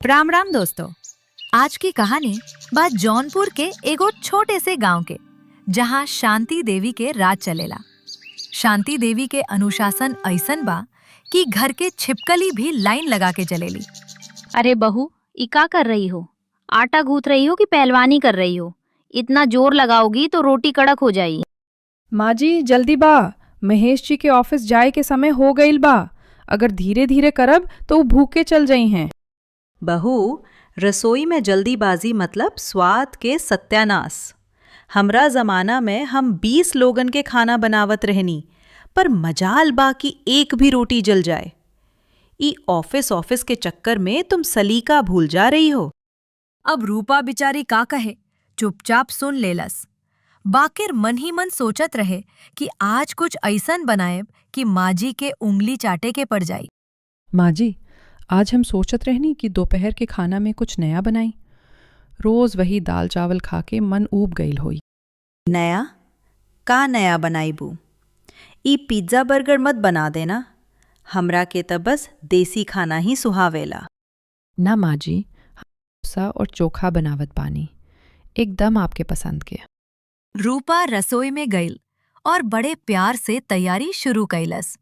राम राम दोस्तों। आज की कहानी बा जौनपुर के एगो छोटे से गांव के, जहां शांति देवी के राज चलेला। शांति देवी के अनुशासन ऐसन बा कि घर के छिपकली भी लाइन लगा के चलेली। अरे बहू, ई का कर रही हो? आटा गूंथ रही हो कि पहलवानी कर रही हो? इतना जोर लगाओगी तो रोटी कड़क हो जाएगी। माँ जी जल्दी बा, महेश जी के ऑफिस जाए के समय हो गईल बा। अगर धीरे धीरे करब तो वो भूखे चल जाई हैं। बहू, रसोई में जल्दीबाजी मतलब स्वाद के सत्यानाश। हमरा जमाना में हम 20 लोगन के खाना बनावत रहनी, पर मजाल बा कि एक भी रोटी जल जाए। ई ऑफिस के चक्कर में तुम सलीका भूल जा रही हो। अब रूपा बिचारी का कहे, चुपचाप सुन लेलस। बाकिर मन ही मन सोचत रहे कि आज कुछ ऐसन बनाए कि माजी के उंगली चाटे के पड़ जाई। माँ जी, आज हम सोचत रहनी कि दोपहर के खाना में कुछ नया बनाई। रोज वही दाल चावल खा के मन ऊब गईल होई। नया का नया बनाईबू? ई पिज्जा बर्गर मत बना देना। हमरा के त बस देसी खाना ही सुहावेला। ना माँ जी, डोसा और चोखा बनावत बानी, एकदम आपके पसंद के। रूपा रसोई में गईल और बड़े प्यार से तैयारी शुरू कैलस।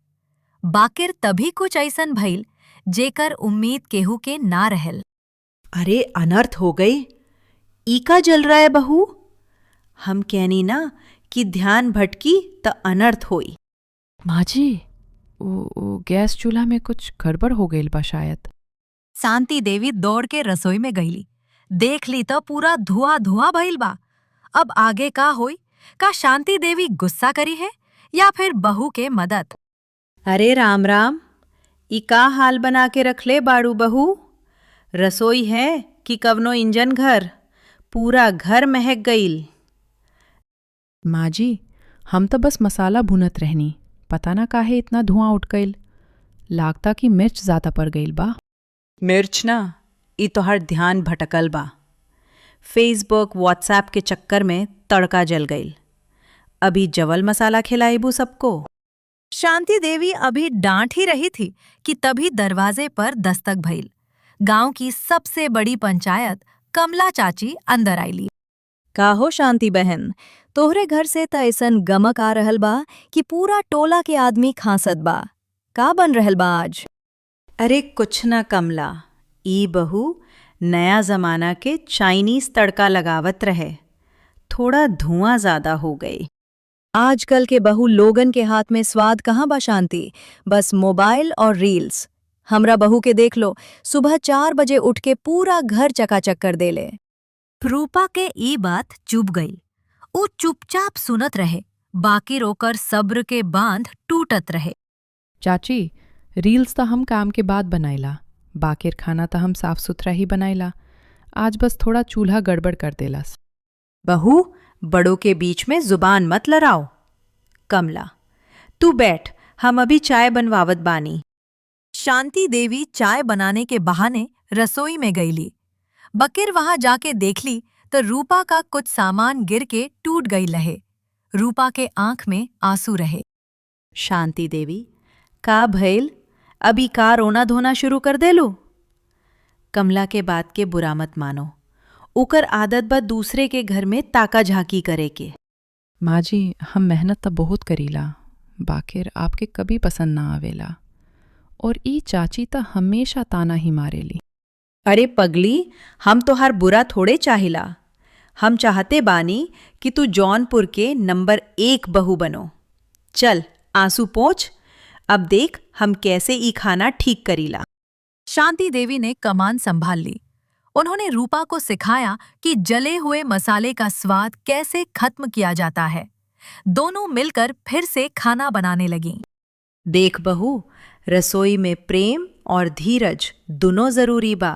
बाकिर तभी कुछ ऐसन भइल जेकर उम्मीद केहू के ना रहल। अरे अनर्थ हो गई। ई का जल रहा है बहू? हम कहनी ना कि ध्यान भटकी त अनर्थ होई। माँ जी, वो गैस चूल्हा में कुछ गड़बड़ हो गईल बा शायद। शांति देवी दौड़ के रसोई में गईली। देख ली तो पूरा धुआं धुआं भइल बा। अब आगे का होई? का शांति देवी गुस्सा करी है या फिर बहू के मदद? अरे राम राम, ई का हाल बना के रखले बाड़ू बहू? रसोई है कि कवनो इंजन घर? पूरा घर महक गईल। माँ जी, हम तो बस मसाला भूनत रहनी, पता ना काहे इतना धुआं उठ गईल। लागता कि मिर्च ज्यादा पड़ गईल बा। मिर्च ना, ई तोहर ध्यान भटकल बा। फेसबुक व्हाट्सएप के चक्कर में तड़का जल गईल। अभी जवल मसाला खिलाइबू सबको। शांति देवी अभी डांट ही रही थी कि तभी दरवाजे पर दस्तक भइल। गांव की सबसे बड़ी पंचायत कमला चाची अंदर आईली। का हो शांति बहन, तोहरे घर से त ऐसन गमक आ रहल बा कि पूरा टोला के आदमी खांसत बा। का बन रहल बा आज? अरे कुछ ना कमला, ई बहू नया जमाना के चाइनीज तड़का लगावत रहे। थोड़ा धुआं ज्यादा हो गई। आजकल के बहू लोगन के हाथ में स्वाद कहाँ बा शांति, बस मोबाइल और रील्स। हमरा बहू के देख लो, सुबह 4 बजे उठ के पूरा घर चकाचक कर देले। रूपा के ई बात चुभ गई। वो चुपचाप सुनत रहे, बाकी रोकर सब्र के बांध टूटत रहे। चाची, रील्स तो हम काम के बाद बनाइला, बाकिर खाना तो हम साफ सुथरा ही बनाइला। आज बस थोड़ा चूल्हा गड़बड़ कर देलस। बहू, बड़ों के बीच में जुबान मत लड़ाओ। कमला, तू बैठ, हम अभी चाय बनवावत बानी। शांति देवी चाय बनाने के बहाने रसोई में गईली। बकीर वहां जाके देखली तो रूपा का कुछ सामान गिर के टूट गई रहे। रूपा के आंख में आंसू रहे। शांति देवी, का भइल? अभी का रोना धोना शुरू कर दे लो? कमला के बात के बुरा मत मानो। ओकर आदत बा दूसरे के घर में ताका झांकी करे के। माँ जी, हम मेहनत तो बहुत करीला, बाकिर आपके कभी पसंद ना आवेला। और ई चाची तो हमेशा ताना ही मारेली। अरे पगली, हम तो हर बुरा थोड़े चाहिला। हम चाहते बानी कि तू जौनपुर के नंबर 1 बहू बनो। चल आंसू पोंछ, अब देख हम कैसे ई खाना ठीक करीला। शांति देवी ने कमान संभाल ली। उन्होंने रूपा को सिखाया कि जले हुए मसाले का स्वाद कैसे खत्म किया जाता है। दोनों मिलकर फिर से खाना बनाने लगीं। देख बहू, रसोई में प्रेम और धीरज दोनों जरूरी बा।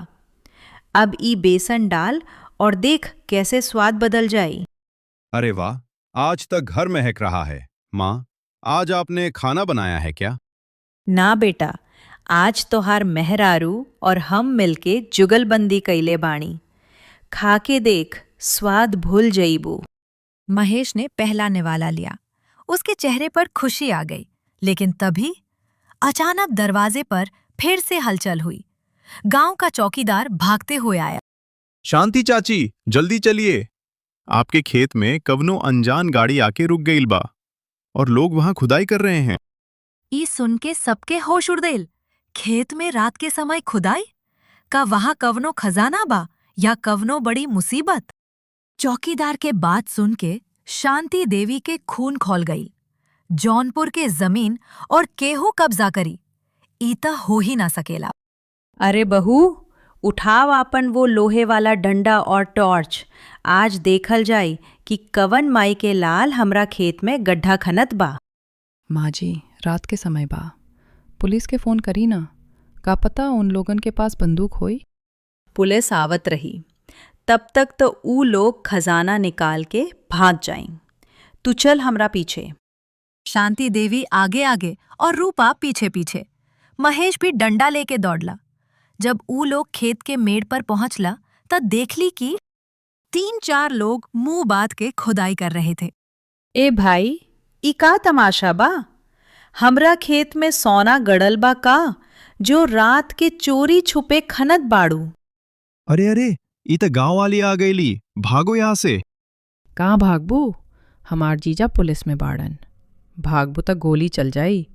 अब ई बेसन डाल और देख कैसे स्वाद बदल जाई। अरे वाह, आज तक घर महक रहा है। माँ, आज आपने खाना बनाया है क्या? ना बेटा, आज तोहार मेहरारू और हम मिलके जुगलबंदी कैले बाणी। खा के देख, स्वाद भूल जईबू। महेश ने पहला निवाला लिया। उसके चेहरे पर खुशी आ गई, लेकिन तभी अचानक दरवाजे पर फिर से हलचल हुई। गांव का चौकीदार भागते हुए आया। शांति चाची, जल्दी चलिए। आपके खेत में कवनो अनजान गाड़ी आके रुक गईल बा और लोग वहां खुदाई कर रहे हैं। ई सुन के सबके होश उड़ गइल। खेत में रात के समय खुदाई? का वहां कवनो खजाना बा या कवनो बड़ी मुसीबत? चौकीदार के बात सुन के शांति देवी के खून खौल गई। जौनपुर के जमीन और केहू कब्जा करी, ईता हो ही ना सकेला। अरे बहू, उठाव आपन वो लोहे वाला डंडा और टॉर्च। आज देखल जाई कि कवन माई के लाल हमरा खेत में गड्ढा खनत बा। माँ जी, रात के समय बा, पुलिस के फ़ोन करी ना। का पता उन लोगन के पास बंदूक होई। पुलिस आवत रही, तब तक तो ऊ लोग खजाना निकाल के भाग जाएं। तू चल हमरा पीछे। शांति देवी आगे आगे और रूपा पीछे पीछे। महेश भी डंडा लेके दौड़ला। जब ऊ लोग खेत के मेड़ पर पहुंचला तब देखली कि 3-4 लोग मुंह बात के खुदाई कर रहे थे। ए भाई, ई का तमाशा बा? हमरा खेत में सोना गड़ल बा का, जो रात के चोरी छुपे खनत बाड़ू? अरे अरे, ई त गांव वाली आ गईली, भागो यहाँ से। कहाँ भागबू? हमार जीजा पुलिस में बाड़न, भागबू त गोली चल जाई।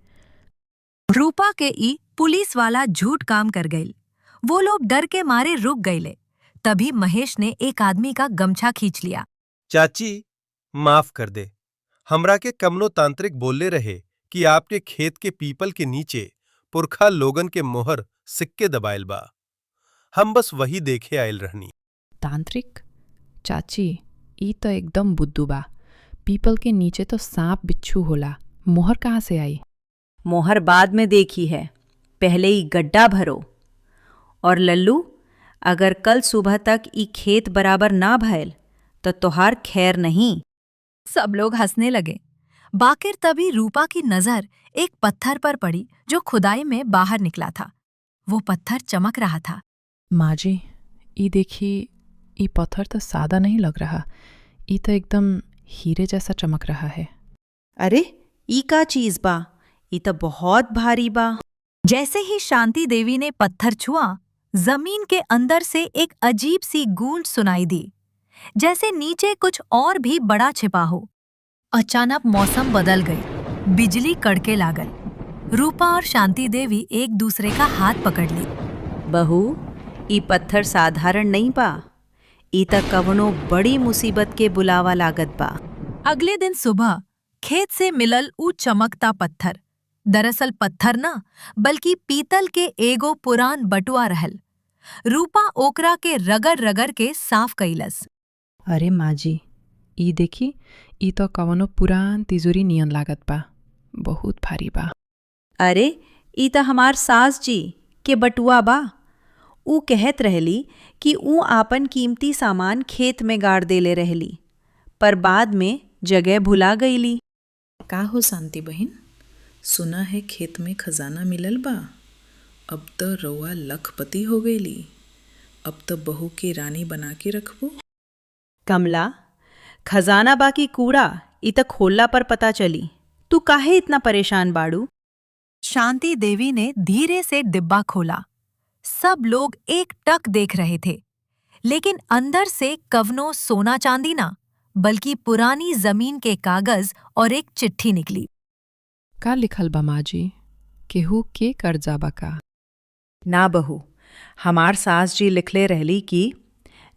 रूपा के ई पुलिस वाला झूठ काम कर गईल। वो लोग डर के मारे रुक गईले। तभी महेश ने एक आदमी का गमछा खींच लिया। चाची, माफ कर दे। हमरा के कमनो तांत्रिक बोले रहे कि आपके खेत के पीपल के नीचे पुरखा लोगन के मोहर सिक्के दबाइल बा। हम बस वही देखे आयल रहनी। तांत्रिक? चाची, ई तो एकदम बुद्धू बा। पीपल के नीचे तो सांप बिच्छू होला, मोहर कहाँ से आई? मोहर बाद में देखी है, पहले ही गड्ढा भरो। और लल्लू, अगर कल सुबह तक ई खेत बराबर ना भयल तो तोहार खैर नहीं। सब लोग हंसने लगे। बाकिर तभी रूपा की नजर एक पत्थर पर पड़ी जो खुदाई में बाहर निकला था। वो पत्थर चमक रहा था। माँ जी, ई देखी, ई पत्थर तो सादा नहीं लग रहा, ई तो एकदम हीरे जैसा चमक रहा है। अरे, ई का चीज बा? ई तो बहुत भारी बा। जैसे ही शांति देवी ने पत्थर छुआ, जमीन के अंदर से एक अजीब सी गूंज सुनाई दी, जैसे नीचे कुछ और भी बड़ा छिपा हो। अचानक मौसम बदल गई, बिजली कड़के लागल। रूपा और शांति देवी एक दूसरे का हाथ पकड़ ली। बहू, ई पत्थर साधारण नहीं बा, ई त कवनो बड़ी मुसीबत के बुलावा लागत बा। अगले दिन सुबह खेत से मिलल ऊ चमकता पत्थर दरअसल पत्थर न बल्कि पीतल के एगो पुरान बटुआ रहल। रूपा ओकरा के रगड़ रगड़ के साफ कईलस। अरे माँ जी, ई देखी, ई तो कवनो पुरान तिजोरी नियन लागत बा, बहुत भारी बा। अरे, ई त हमार सास जी के बटुआ बा। ऊ कहत रहली कि ऊ आपन कीमती सामान खेत में गाड़ देले रहली, पर बाद में जगह भुला गईली। का हो शांति बहिन, सुना है खेत में खजाना मिलल बा। अब तो रउआ लखपति हो गईली, अब तो बहू के रानी बना के रखबो। कमला, खजाना बा की कूड़ा, ई त खोलला पर पता चली। तू काहे इतना परेशान बाड़ू? शांति देवी ने धीरे से डिब्बा खोला। सब लोग एक टक देख रहे थे, लेकिन अंदर से कवनो सोना चांदी ना बल्कि पुरानी जमीन के कागज और एक चिट्ठी निकली। का लिखल बा माँ जी? केहू के कर्जा बा का? ना बहू, हमार सास जी लिखले रहली कि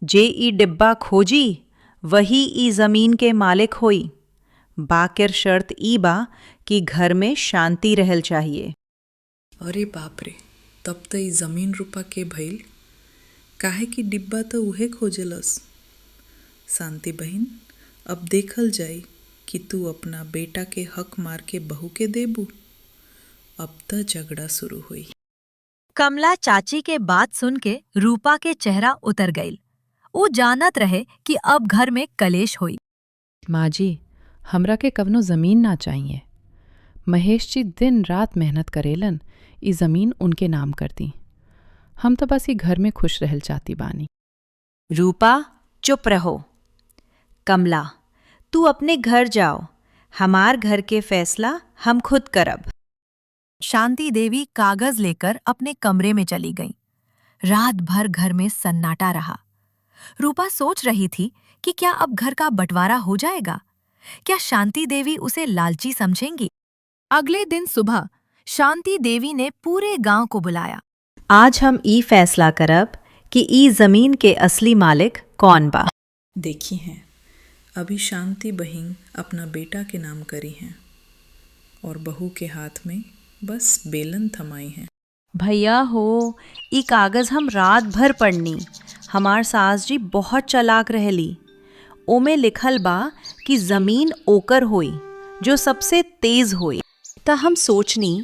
जे ई डिब्बा खोजी वही ई जमीन के मालिक होई। बाकिर शर्त ई बा कि घर में शांति रहल चाहिए। अरे बाप रे, तब तो ई जमीन रूपा के भइल, काहे कि डिब्बा तो उहे खोजलस। शांति बहिन, अब देखल जाई कि तू अपना बेटा के हक मार के बहू के देबू। अब तो झगड़ा शुरू हुई। कमला चाची के बात सुन के रूपा के चेहरा उतर गई। वो जानत रहे कि अब घर में कलेश हुई। माँ जी, हमरा के कवनो जमीन ना चाहिए। महेश जी दिन रात मेहनत करेलन, ई जमीन उनके नाम कर दी। हम तो बस ई घर में खुश रहल चाहती बानी। रूपा, चुप रहो। कमला, तू अपने घर जाओ, हमार घर के फैसला हम खुद करब। शांति देवी कागज लेकर अपने कमरे में चली गईं। रात भर घर में सन्नाटा रहा। रूपा सोच रही थी कि क्या अब घर का बंटवारा हो जाएगा? क्या शांति देवी उसे लालची समझेंगी? अगले दिन सुबह शांति देवी ने पूरे गांव को बुलाया। आज हम ई फैसला करब कि ई जमीन के असली मालिक कौन बा। देखी हैं, अभी शांति बहिन अपना बेटा के नाम करी हैं और बहू के हाथ में बस बेलन थमाई हैं। भैया हो, ई कागज हम रात भर पढ़नी। हमार सास जी बहुत चालाक रहली। ओमे लिखल बा कि जमीन ओकर होई जो सबसे तेज होई। त हम सोचनी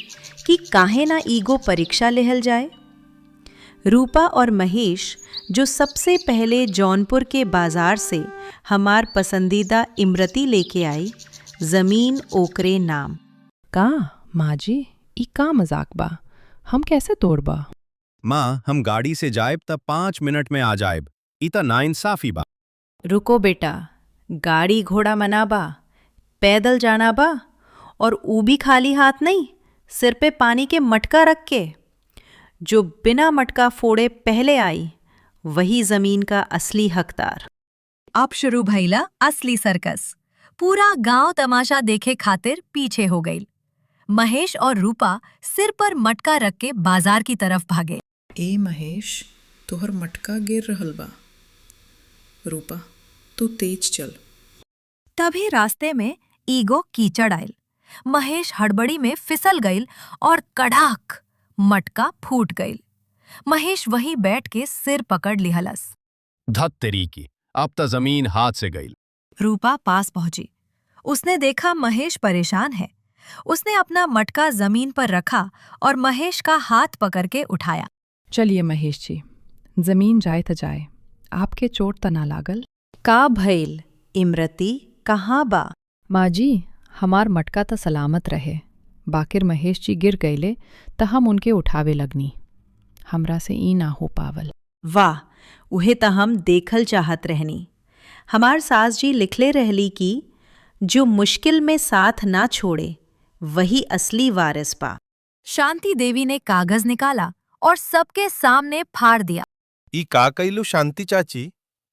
कि काहे ना ईगो परीक्षा लेहल जाए। रूपा और महेश जो सबसे पहले जौनपुर के बाजार से हमार पसंदीदा इमरती लेके आई, जमीन ओकरे नाम। का माँ जी, ई का मजाक बा? हम कैसे तोड़बा? माँ, हम गाड़ी से जाएब तब 5 मिनट में आ जाएब। इता नाइंसाफी बा। रुको बेटा, गाड़ी घोड़ा मना बा, पैदल जाना बा, और ऊ भी खाली हाथ नहीं, सिर पे पानी के मटका रख के। जो बिना मटका फोड़े पहले आई वही जमीन का असली हकदार। अब शुरू भइला असली सर्कस। पूरा गांव तमाशा देखे खातिर पीछे हो गई। महेश और रूपा सिर पर मटका रख के बाजार की तरफ भागे। ए महेश, तोहर मटका गिर रहल बा। रूपा, तू तेज चल। तभी रास्ते में ईगो कीचड़ आयल। महेश हड़बड़ी में फिसल गईल और कड़ाक मटका फूट गईल। महेश वहीं बैठ के सिर पकड़ लिहलस। धत तेरी की, अब त जमीन हाथ से गई। रूपा पास पहुंची। उसने देखा महेश परेशान है। उसने अपना मटका जमीन पर रखा और महेश का हाथ पकड़ के उठाया। चलिए महेश जी, जमीन जाए त जाए, आपके चोट त ना लागल? का भइल इमरती, कहाँ बा? माँ जी, हमार मटका त सलामत रहे, बाकिर महेश जी गिर गईले त हम उनके उठावे लगनी। हमरा से ई ना हो पावल। वाह, उहे त हम देखल चाहत रहनी। हमार सास जी लिखले रहली कि जो मुश्किल में साथ ना छोड़े वही असली वारिस बा। शांति देवी ने कागज निकाला और सबके सामने फाड़ दिया। ई का कइलू शांति चाची?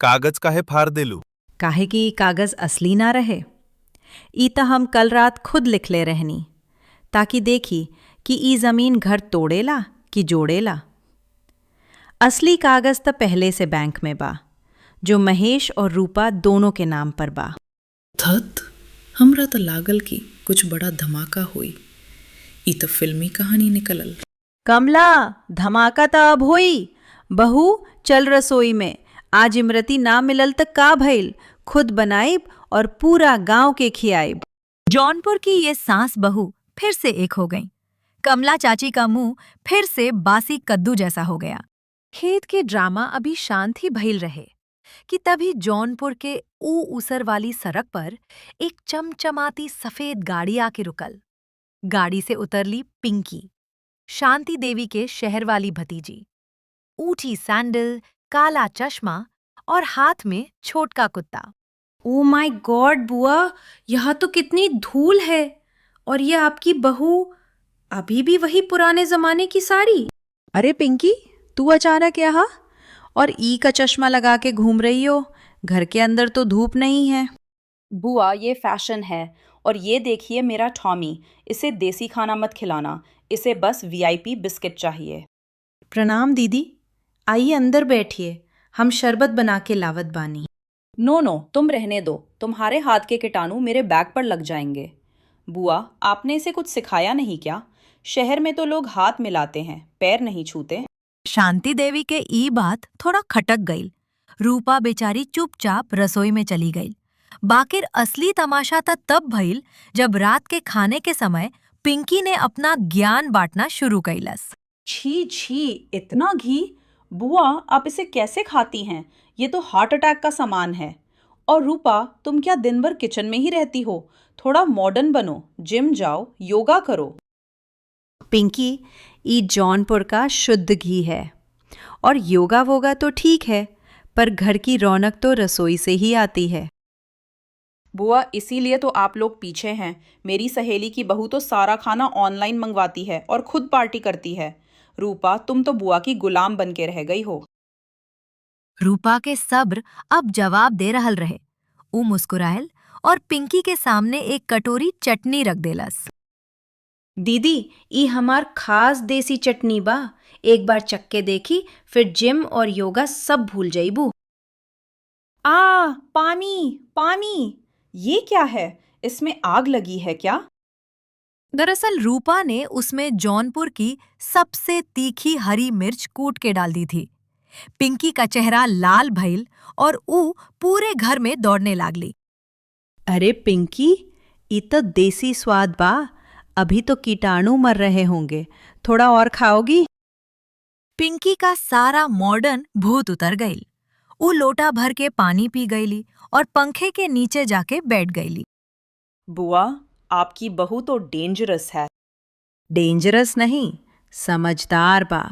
कागज काहे फाड़ देलू? काहे कि कागज असली ना रहे। ई त हम कल रात खुद लिखले रहनी, ताकि देखी कि ई जमीन घर तोड़ेला कि जोड़ेला। असली कागज त पहले से बैंक में बा, जो महेश और रूपा दोनों के नाम पर बा। धत, हमरा त लागल कि कुछ बड़ा धमाका हुई। ई त फिल्मी कहानी निकलल। कमला, धमाका त अब होई। बहू, चल रसोई में। आज इमरती ना मिलल त का भइल, खुद बनाइब और पूरा गांव के खियाइब। जौनपुर की ये सास बहू फिर से एक हो गई। कमला चाची का मुंह फिर से बासी कद्दू जैसा हो गया। खेत के ड्रामा अभी शांत ही भइल रहे कि तभी जौनपुर के ऊसर वाली सड़क पर एक चमचमाती सफेद गाड़ी आके रुकल। गाड़ी से उतरली पिंकी, शांति देवी के शहर वाली भतीजी। ऊंची सैंडल, काला चश्मा और हाथ में छोटका कुत्ता। ओ माय गॉड बुआ, यहाँ तो कितनी धूल है। और ये आपकी बहू, अभी भी वही पुराने जमाने की साड़ी। अरे पिंकी, तू अचानक यहाँ और ई का चश्मा लगा के घूम रही हो? घर के अंदर तो धूप नहीं है। बुआ, ये फैशन है। और ये देखिए मेरा टॉमी, इसे देसी खाना मत खिलाना, इसे बस वीआईपी बिस्किट चाहिए। प्रणाम दीदी, आइए अंदर बैठिए, हम शरबत बना के लावत बानी। नो, तुम रहने दो, तुम्हारे हाथ के कीटाणु मेरे बैग पर लग जाएंगे। बुआ, आपने इसे कुछ सिखाया नहीं क्या? शहर में तो लोग हाथ मिलाते हैं, पैर नहीं छूते। शांति देवी के ई बात थोड़ा खटक गई। रूपा बेचारी चुपचाप रसोई में चली गई। बाकिर असली तमाशा तब भइल जब रात के खाने के समय पिंकी ने अपना ज्ञान बांटना शुरू कैलस। छी, इतना घी! बुआ, आप इसे कैसे खाती हैं? ये तो हार्ट अटैक का सामान है। और रूपा, तुम क्या दिन भर किचन में ही रहती हो? थोड़ा मॉडर्न बनो, जिम जाओ, योगा करो। पिंकी, ई जौनपुर का शुद्ध घी है। और योगा वोगा तो ठीक है, पर घर की रौनक तो रसोई से ही आती है। बुआ, इसीलिए तो आप लोग पीछे हैं। मेरी सहेली की बहू तो सारा खाना ऑनलाइन मंगवाती है और खुद पार्टी करती है। रूपा, तुम तो बुआ की गुलाम बन के रह गई हो। रूपा के सब्र अब जवाब दे रहल रहे। ऊ मुस्कुरायल और पिंकी के सामने एक कटोरी चटनी रख देलस। दीदी, ई हमार खास देसी चटनी बा। एक बार चक्के देखी, फिर जिम और योगा सब भूल जाइबू। पानी पानी, ये क्या है? इसमें आग लगी है क्या? दरअसल रूपा ने उसमें जौनपुर की सबसे तीखी हरी मिर्च कूट के डाल दी थी। पिंकी का चेहरा लाल भइल और ऊ पूरे घर में दौड़ने लागली। अरे पिंकी, ई तो देसी स्वाद बा। अभी तो कीटाणु मर रहे होंगे, थोड़ा और खाओगी? पिंकी का सारा मॉडर्न भूत उतर गई। ऊ लोटा भर के पानी पी गईली और पंखे के नीचे जाके बैठ गईली। बुआ, आपकी बहू तो डेंजरस है। डेंजरस नहीं, समझदार बा।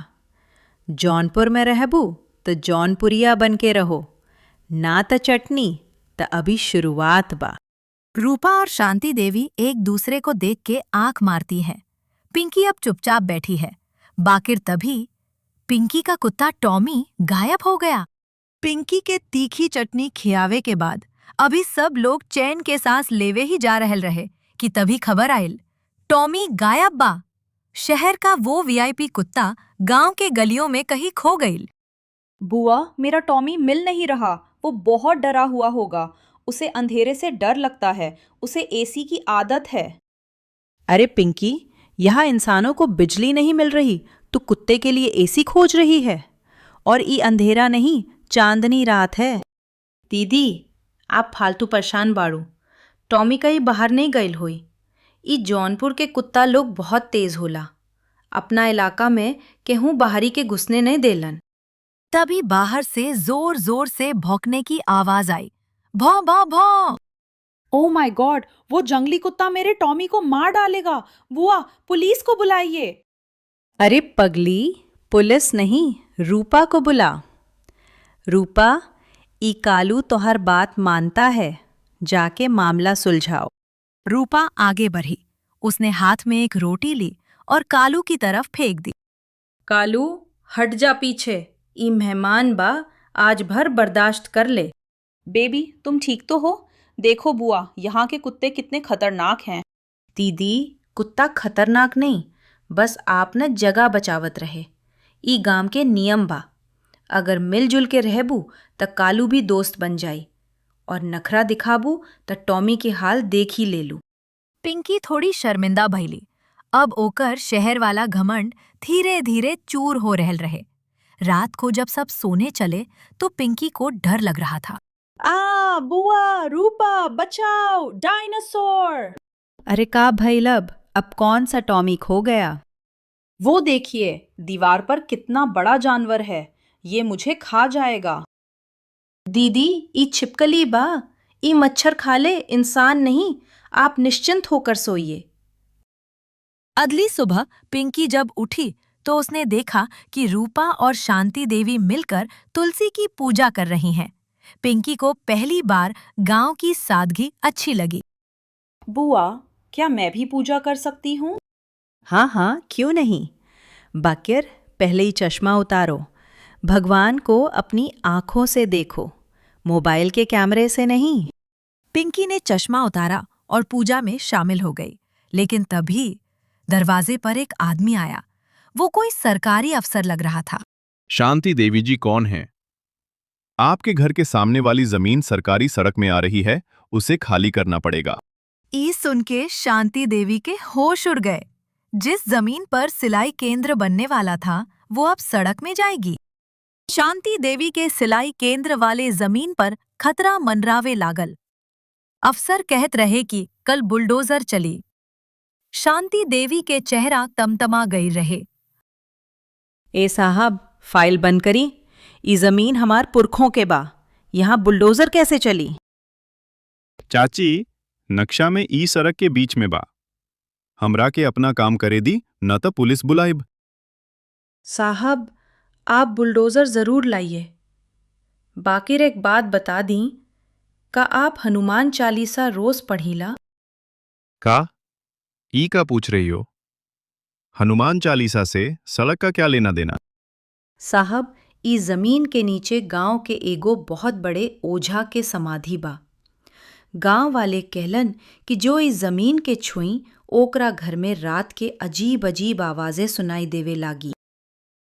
जौनपुर में रहबू तो जौनपुरिया बन के रहो, ना त चटनी त अभी शुरुआत बा। रूपा और शांति देवी एक दूसरे को देख के आंख मारती हैं। पिंकी अब चुपचाप बैठी है। बाकिर तभी पिंकी का कुत्ता टॉमी गायब हो गया। पिंकी के तीखी चटनी खियावे के बाद अभी सब लोग चैन के सांस लेवे ही जा रहल रहे कि तभी खबर आयल, टॉमी गायब बा। शहर का वो वीआईपी कुत्ता गांव के गलियों में कहीं खो गईल। बुआ, मेरा टॉमी मिल नहीं रहा। वो बहुत डरा हुआ होगा। उसे अंधेरे से डर लगता है। उसे एसी की आदत है। अरे पिंकी, यहाँ इंसानों को बिजली नहीं मिल रही, तू कुत्ते के लिए एसी खोज रही है? और ई अंधेरा नहीं, चांदनी रात है। दीदी, आप फालतू परेशान बाड़ू। टॉमी कहीं बाहर नहीं गईल होई। ई जौनपुर के कुत्ता लोग बहुत तेज होला। अपना इलाका में केहू बाहरी के घुसने नहीं देलन। तभी बाहर से जोर जोर से भौंकने की आवाज आई। भौं भौं भौं। ओह माय गॉड, वो जंगली कुत्ता मेरे टॉमी को मार डालेगा। बुआ, पुलिस को बुलाइए। अरे पगली, पुलिस नहीं, रूपा को बुला। रूपा, ई कालू तोहर बात मानता है, जाके मामला सुलझाओ। रूपा आगे बढ़ी। उसने हाथ में एक रोटी ली और कालू की तरफ फेंक दी। कालू, हट जा पीछे। ई मेहमान बा, आज भर बर्दाश्त कर ले। बेबी, तुम ठीक तो हो? देखो बुआ, यहाँ के कुत्ते कितने खतरनाक हैं। दीदी, कुत्ता खतरनाक नहीं, बस आप न जगह बचावत रहे। ई गांव के नियम बा। अगर मिलजुल के रहबू त कालू भी दोस्त बन जाई, और नखरा दिखाबू त टॉमी के हाल देख ही ले लू। पिंकी थोड़ी शर्मिंदा भइली। अब ओकर शहर वाला घमंड धीरे धीरे चूर हो रहल रहे। रात को जब सब सोने चले तो पिंकी को डर लग रहा था। बुआ, रूपा, बचाओ, डायनासोर। अरे का भइल अब कौन सा टॉमी खो गया? वो देखिए, दीवार पर कितना बड़ा जानवर है। ये मुझे खा जाएगा। दीदी, ई छिपकली बा। ई मच्छर खा ले, इंसान नहीं। आप निश्चिंत होकर सोइए। अगली सुबह पिंकी जब उठी तो उसने देखा कि रूपा और शांति देवी मिलकर तुलसी की पूजा कर रही हैं। पिंकी को पहली बार गांव की सादगी अच्छी लगी। बुआ, क्या मैं भी पूजा कर सकती हूँ? हाँ हाँ, क्यों नहीं। बाकिर पहले ही चश्मा उतारो। भगवान को अपनी आंखों से देखो, मोबाइल के कैमरे से नहीं। पिंकी ने चश्मा उतारा और पूजा में शामिल हो गई। लेकिन तभी दरवाजे पर एक आदमी आया। वो कोई सरकारी अफसर लग रहा था। शांति देवी जी कौन हैं? आपके घर के सामने वाली जमीन सरकारी सड़क में आ रही है, उसे खाली करना पड़ेगा। ई सुन के शांति देवी के होश उड़ गए। जिस जमीन पर सिलाई केंद्र बनने वाला था वो अब सड़क में जाएगी। शांति देवी के सिलाई केंद्र वाले जमीन पर खतरा मंडरावे लागल। अफसर कहत रहे कि कल बुलडोजर चली। शांति देवी के चेहरा तमतमा गई रहे। ए साहब, फाइल बंद करी। ई जमीन हमार पुरखों के बा, यहाँ बुलडोजर कैसे चली? चाची, नक्शा में ई सड़क के बीच में बा। हमरा के अपना काम करे दी, न तो पुलिस बुलाइब। साहब, आप बुलडोजर जरूर लाइए। बाकिर एक बात बता दी, का आप हनुमान चालीसा रोज पढ़ीला? का? ई का पूछ रही हो? हनुमान चालीसा से सड़क का क्या लेना देना? साहब, ई जमीन के नीचे गांव के एगो बहुत बड़े ओझा के समाधि बा। गांव वाले कहलन कि जो इस जमीन के छुई ओकरा घर में रात के अजीब अजीब आवाजें सुनाई देवे लागी।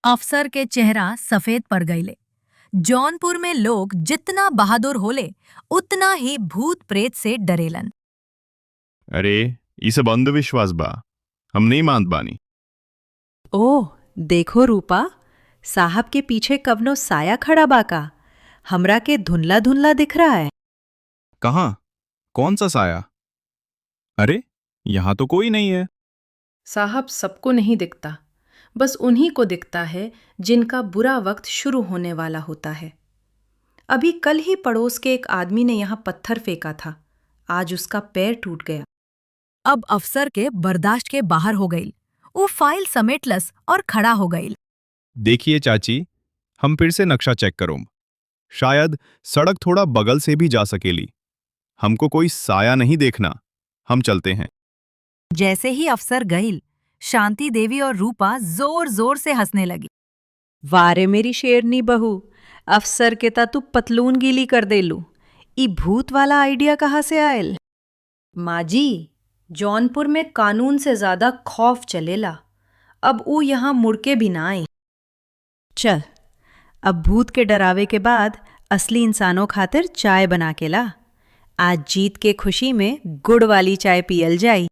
अफसर के चेहरा सफेद पड़ गईले। जौनपुर में लोग जितना बहादुर होले उतना ही भूत प्रेत से डरेलन। अरे ई सब अंधविश्वास बा, हम नहीं मानत बानी। ओह, देखो रूपा, साहब के पीछे कवनो साया खड़ा बा का? हमरा के धुंधला धुंधला दिख रहा है। कहाँ? कौन सा साया? अरे यहाँ तो कोई नहीं है। साहब, सबको नहीं दिखता, बस उन्हीं को दिखता है जिनका बुरा वक्त शुरू होने वाला होता है। अभी कल ही पड़ोस के एक आदमी ने यहाँ पत्थर फेंका था, आज उसका पैर टूट गया। अब अफसर के बर्दाश्त के बाहर हो गई। वो फाइल समेटलस और खड़ा हो गई। देखिए चाची, हम फिर से नक्शा चेक करो। शायद सड़क थोड़ा बगल से भी जा सकेली। हमको कोई साया नहीं देखना, हम चलते हैं। जैसे ही अफसर गई, शांति देवी और रूपा जोर जोर से हंसने लगी। वारे मेरी शेरनी बहू, अफसर के ता तू पतलून गीली कर देलू। ई भूत वाला आइडिया कहाँ से आयल? माँ जी, जौनपुर में कानून से ज्यादा खौफ चलेला। अब वो यहाँ मुड़के भी ना आए। चल, अब भूत के डरावे के बाद असली इंसानों खातिर चाय बना के ला। आज जीत के खुशी में गुड़ वाली चाय पियल जाई।